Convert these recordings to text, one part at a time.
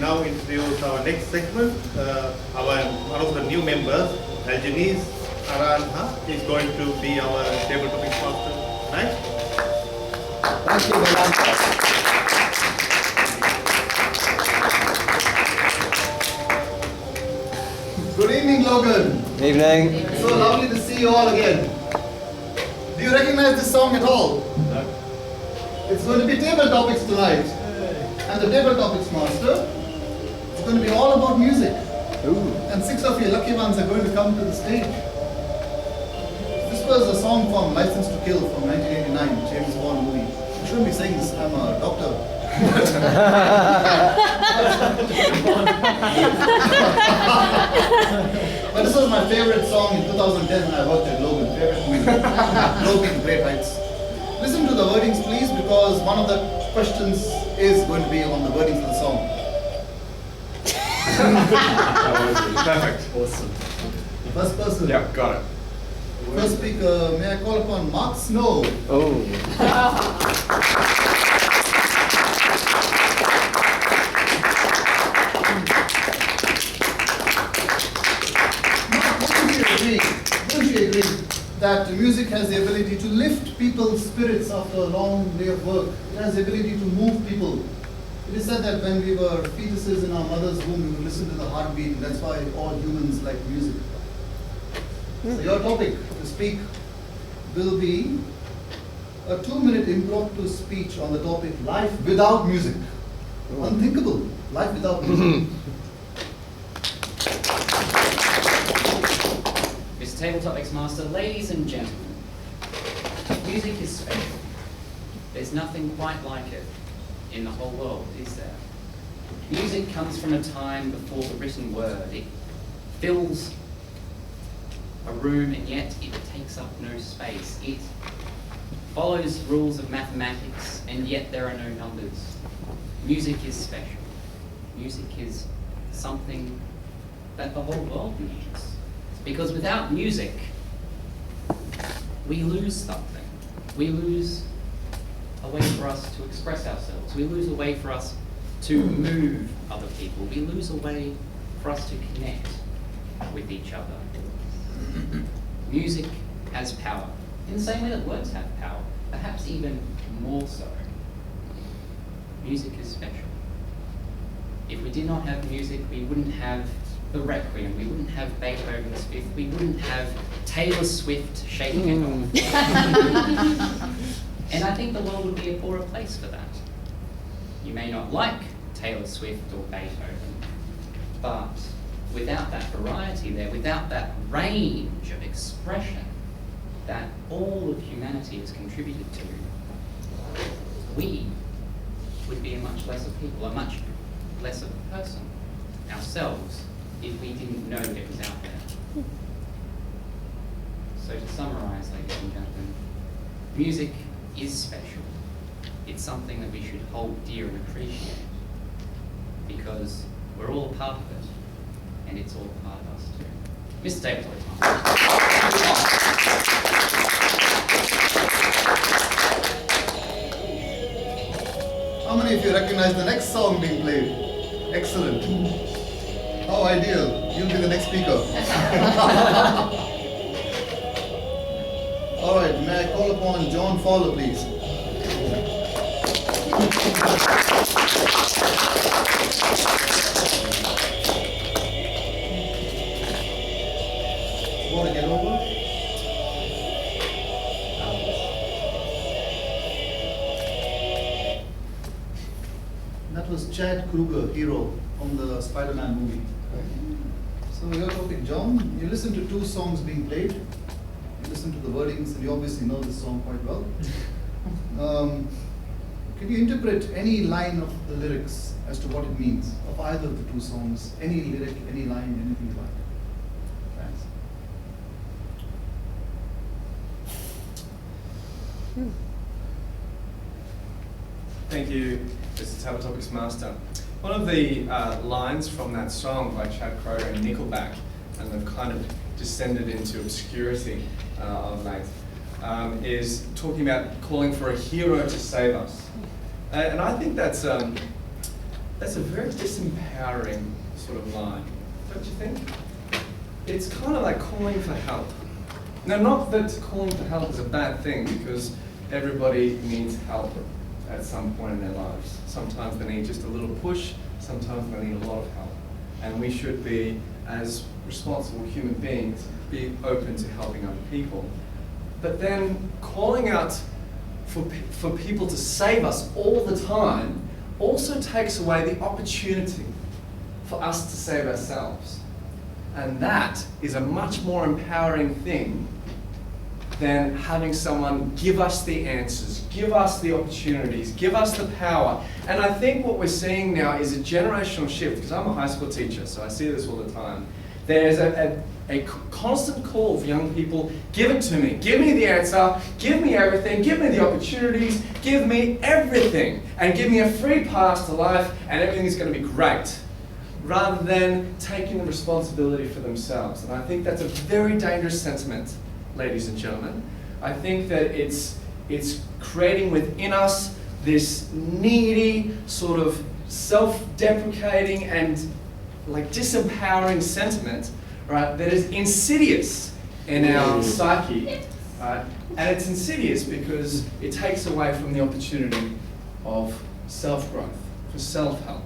now introduce our next segment. One of the new members, Algenes, Aranha, is going to be our Tabletopics master tonight. Thank you, Glen. Good evening, Logan. Evening. So lovely to see you all again. Do you recognize this song at all? No. It's going to be Tabletopics tonight. And the Tabletopics master is going to be all about music. Ooh. And 6 of you lucky ones are going to come to the stage. This was a song from License to Kill from 1989, James Bond movie. I shouldn't be saying this, I'm a doctor. But this was my favorite song in 2010 when I worked at Logan. Favorite movie. Logan, Great Heights. Listen to the wordings, please, because one of the questions is going to be on the wordings of the song. Perfect. Awesome. First person. Yeah, got it. First speaker, may I call upon Mark Snow? Oh. Don't you agree that music has the ability to lift people's spirits after a long day of work? It has the ability to move people. It is said that when we were fetuses in our mother's womb, we would listen to the heartbeat, and that's why all humans like music. So your topic to speak will be a 2-minute impromptu speech on the topic life without music. Unthinkable. Life without music. Mr. Tabletopics Master, ladies and gentlemen, music is special. There's nothing quite like it in the whole world, is there? Music comes from a time before the written word. It fills a room and yet it takes up no space. It follows rules of mathematics and yet there are no numbers. Music is special. Music is something that the whole world needs. Because without music, we lose something. We lose a way for us to express ourselves. We lose a way for us to move other people. We lose a way for us to connect with each other. Music has power, in the same way that words have power, perhaps even more so. Music is special. If we did not have music, we wouldn't have the Requiem, we wouldn't have Beethoven's Fifth, we wouldn't have Taylor Swift shaking it off. And I think the world would be a poorer place for that. You may not like Taylor Swift or Beethoven, but without that variety there, without that range of expression that all of humanity has contributed to, we would be a much lesser people, a much lesser person ourselves if we didn't know that it was out there. So to summarize, ladies and gentlemen, music is special. It's something that we should hold dear and appreciate because we're all a part of it and it's all a part of us too. Mr. Tabletopics. How many of you recognize the next song being played? Excellent. How ideal. You'll be the next speaker. All right, may I call upon John Fowler, please? Want to get over? That was Chad Kroeger, hero from the Spider-Man movie. So your topic, John, you listen to 2 songs being played. You listen to the wordings, and you obviously know this song quite well. Can you interpret any line of the lyrics as to what it means of either of the 2 songs? Any lyric, any line, anything you like. Thanks. Thank you, Mr. Tabletopics Master. One of the lines from that song by Chad Kroeger and Nickelback, and they've kind of descended into obscurity of late, is talking about calling for a hero to save us. And I think that's that's a very disempowering sort of line, don't you think? It's kind of like calling for help. Now, not that calling for help is a bad thing, because everybody needs help at some point in their lives. Sometimes they need just a little push, sometimes they need a lot of help. And we should be, as responsible human beings, be open to helping other people. But then calling out for people to save us all the time also takes away the opportunity for us to save ourselves. And that is a much more empowering thing than having someone give us the answers, give us the opportunities, give us the power. And I think what we're seeing now is a generational shift, because I'm a high school teacher, so I see this all the time. There's a constant call for young people, give it to me, give me the answer, give me everything, give me the opportunities, give me everything, and give me a free pass to life, and everything is going to be great, rather than taking the responsibility for themselves. And I think that's a very dangerous sentiment, ladies and gentlemen. I think that it's creating within us this needy, sort of self-deprecating and like disempowering sentiment, right, that is insidious in our psyche, right? And it's insidious because it takes away from the opportunity of self-growth, for self-help,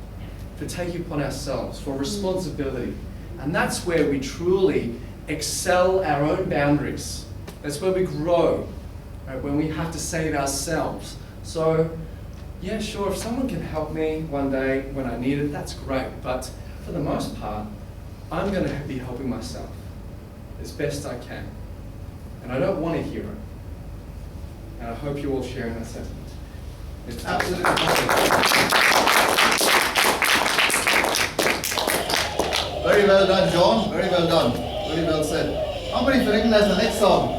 for taking upon ourselves, for responsibility. And that's where we truly excel our own boundaries. That's where we grow, right? When we have to save ourselves. So, yeah, sure, if someone can help me one day when I need it, that's great. But for the most part, I'm going to be helping myself as best I can. And I don't want a hero. And I hope you all share in that sentiment. It's absolutely Very well done, John. Very well done. Very well said. How many of you recognize the next song?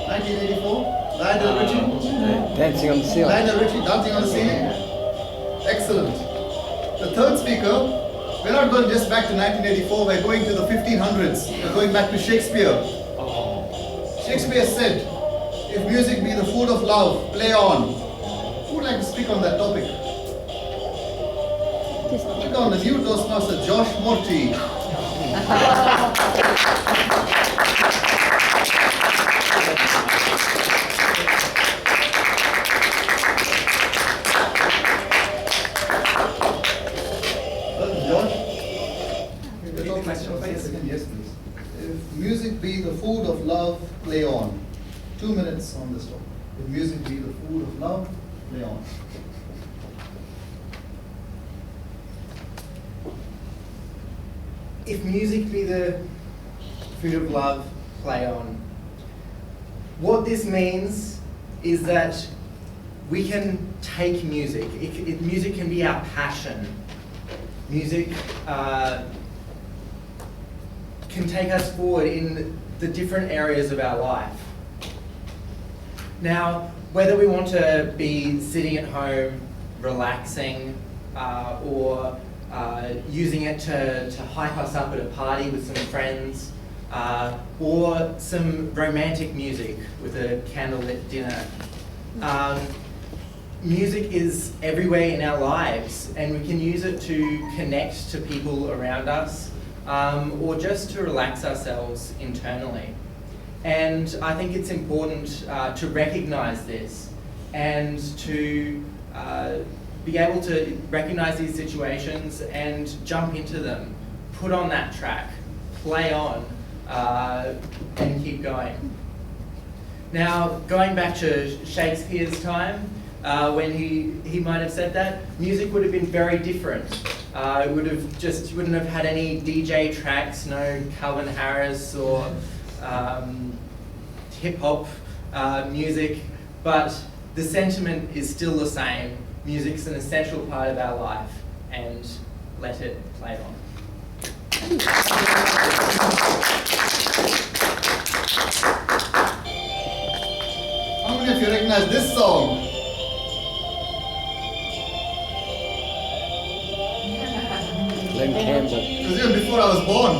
(1984). Lionel Richie. Dancing on the ceiling. Lionel Richie, Dancing on the Ceiling. Excellent. The third speaker, we're not going just back to 1984, we're going to the 1500s. We're going back to Shakespeare. Shakespeare said, if music be the food of love, play on. Who would like to speak on that topic? Speak on the new Toastmaster, Josh Morty. Yes, please. If music be the food of love, play on. 2 minutes on this topic. If music be the food of love, play on. If music be the food of love, play on. What this means is that we can take music. Music can be our passion. Music can take us forward in the different areas of our life. Now, whether we want to be sitting at home, relaxing, or using it to hype us up at a party with some friends, or some romantic music with a candlelit dinner. Music is everywhere in our lives, and we can use it to connect to people around us, or just to relax ourselves internally. And I think it's important to recognize this and to be able to recognize these situations and jump into them, put on that track, play on, and keep going. Now, going back to Shakespeare's time, when he might have said that, music would have been very different. It wouldn't have had any DJ tracks, no Calvin Harris or hip hop music, but the sentiment is still the same. Music's an essential part of our life, and let it play on. How many of you recognize this song? Glen Campbell. It was even before I was born.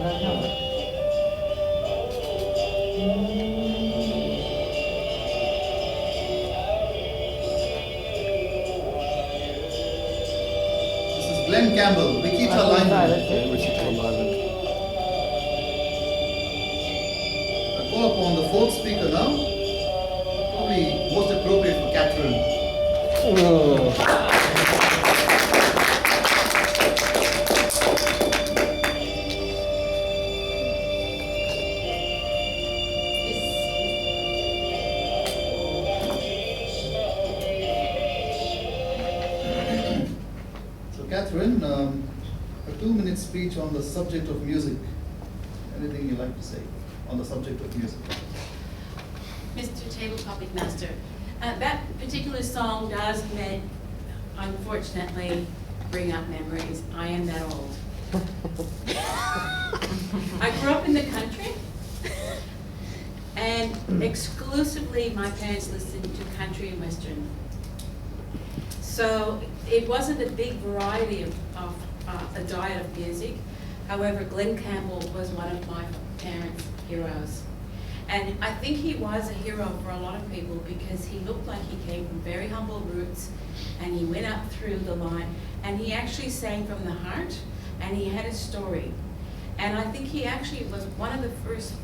don't know. This is Glen Campbell, Wichita No, Lineman. that's it. Wichita Lineman. I call upon the fourth speaker now. Probably most appropriate for Catherine. Oh. So Catherine, a 2-minute speech on the subject of music. Anything you'd like to say on the subject of music? Mr. Tabletopic Master, that particular song does, unfortunately, bring up memories. I am that old. I grew up in the country, and exclusively my parents listened to country and western. So it wasn't a big variety of a diet of music. However, Glen Campbell was one of my parents' heroes. And I think he was a hero for a lot of people because he looked like he came from very humble roots, and he went up through the line, and he actually sang from the heart, and he had a story. And I think he actually was one of the first,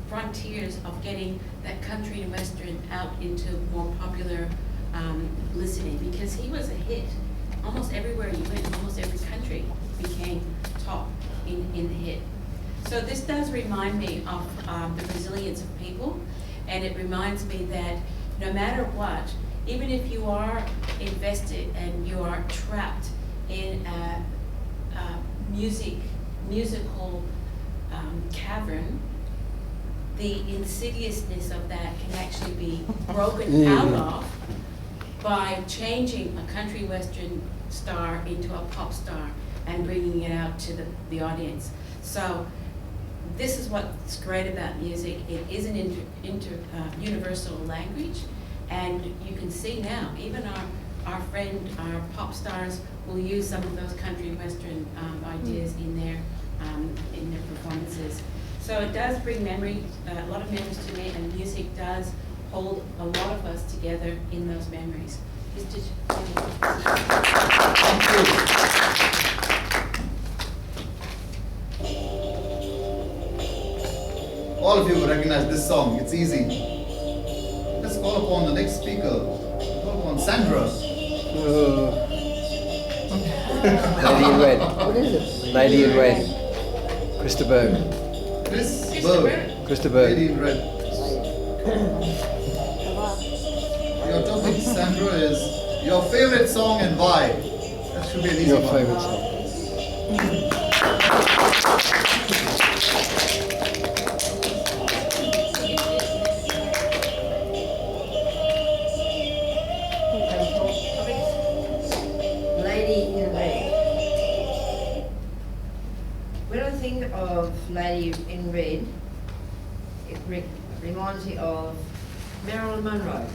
frontiers of getting that country and western out into more popular listening, because he was a hit. Almost everywhere you went, almost every country became top in the hit. So this does remind me of the resilience of people, and it reminds me that no matter what, even if you are invested and you are trapped in a musical cavern, the insidiousness of that can actually be broken out of by changing a country western star into a pop star and bringing it out to the audience. So this is what's great about music. It is an universal language, and you can see now, even our pop stars will use some of those country western ideas in their performances. So it does bring a lot of memories to me, and music does hold a lot of us together in those memories. All of you will recognize this song. It's easy. Let's call upon the next speaker. Call upon Sandra. Lady in Red. What is it? Lady in Red. Krista Burgh. Chris Burgh. Krista Burgh. Lady in Red. Your topic, Sandra, is your favorite song and why. That should be an easy Your one. favorite song. Lady in Red. When I think of Lady in Red, it reminds me of Marilyn Monroe.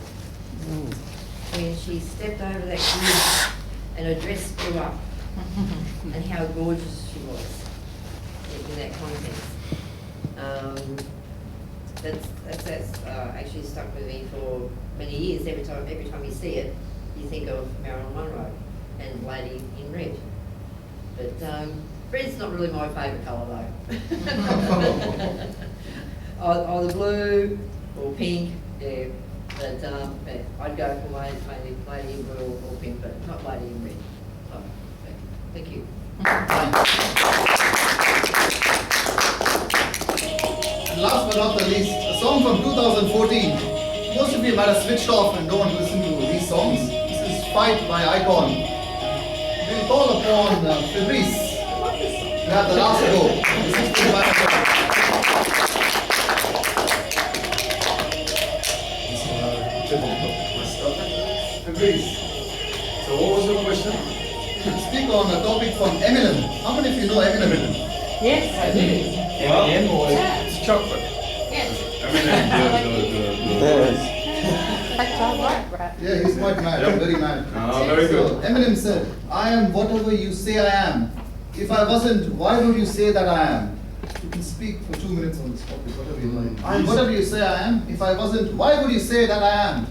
When she stepped over that bridge and her dress blew up, and how gorgeous she was in that context. That's actually stuck with me for many years. Every time you see it, you think of Marilyn Monroe and Lady in Red. But red's not really my favourite colour though. Either blue or pink, yeah. But yeah, I'd go for maybe Lady in Blue or Pink, but not Lady in Red. So, thank you. And last but not the least, a song from 2014. Most of you might have switched off and don't listen to these songs. This is Fight by Icon. We'll call upon Fabrice to have the last go. This is pretty much Fabrice. So what was the question? Speak on a topic from Eminem. How many of you know Eminem? Yes, I do. Well, Yeah. it's chocolate. Yes. I mean, Yeah, he's quite mad, very mad. Oh, very So good. Eminem said, "I am whatever you say I am. If I wasn't, why would you say that I am? You can speak for 2 minutes on this topic, whatever you like. I'm whatever you say I am. If I wasn't, why would you say that I am?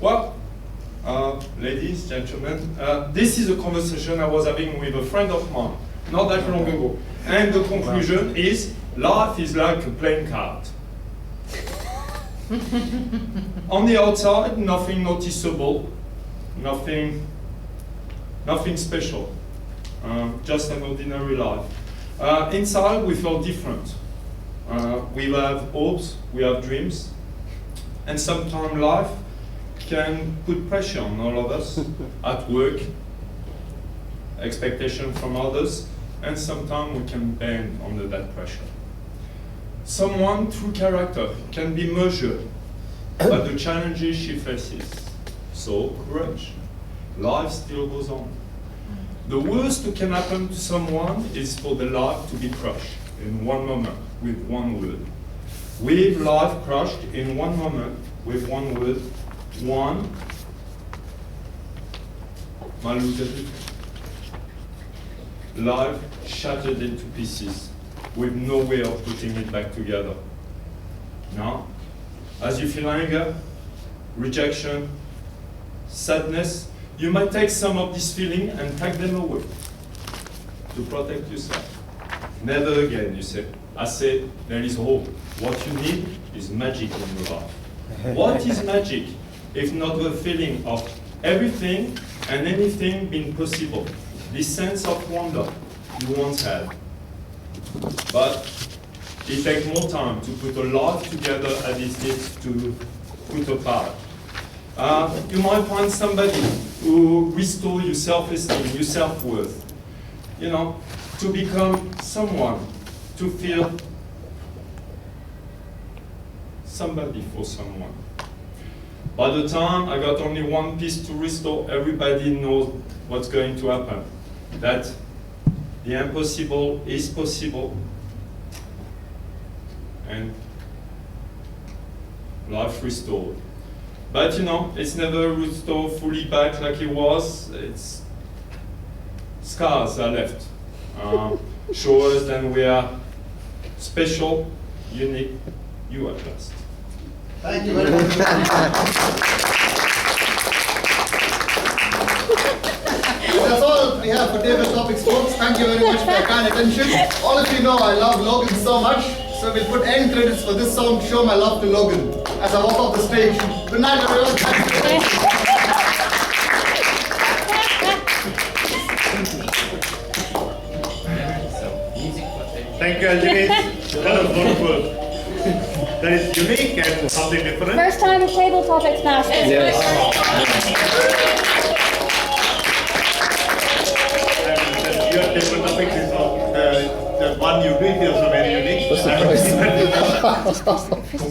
Well, ladies, gentlemen, this is a conversation I was having with a friend of mine not that long ago. And the conclusion is, life is like a playing card. On the outside, nothing noticeable, nothing special, just an ordinary life. Inside, we feel different. We have hopes, we have dreams, and sometimes life can put pressure on all of us at work, expectation from others, and sometimes we can bend under that pressure. Someone true character can be measured by the challenges she faces. So, courage. Life still goes on. The worst that can happen to someone is for the life to be crushed in one moment with one word. With life crushed in one moment with one word, one malnutrition. Life shattered into pieces with no way of putting it back together. Now, as you feel anger, rejection, sadness, you might take some of this feeling and pack them away to protect yourself. Never again, you say. I say, there is hope. What you need is magic in your life. What is magic if not the feeling of everything and anything being possible? This sense of wonder you once had. But it takes more time to put a life together as it needs to put apart. You might find somebody who restores your self-esteem, your self-worth. You know, to become someone, to feel somebody for someone. By the time I got only one piece to restore, everybody knows what's going to happen. That the impossible is possible, and life restored. But you know, it's never restored fully back like it was. It's scars are left. Show us that we are special, unique, you are blessed. Thank you very much. That's all we have for Tabletopics, folks. Thank you very much for your kind attention. All of you know I love Logan so much, so we'll put end credits for this song, Show My Love to Logan, as I walk off the stage. Good night, everyone. Thank you. Thank you, Algenes. That was wonderful. That is unique and something different. First time at Tabletopics Masters. Yes. And your Tabletopics is the one you do is also very unique. What's the price?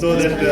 So that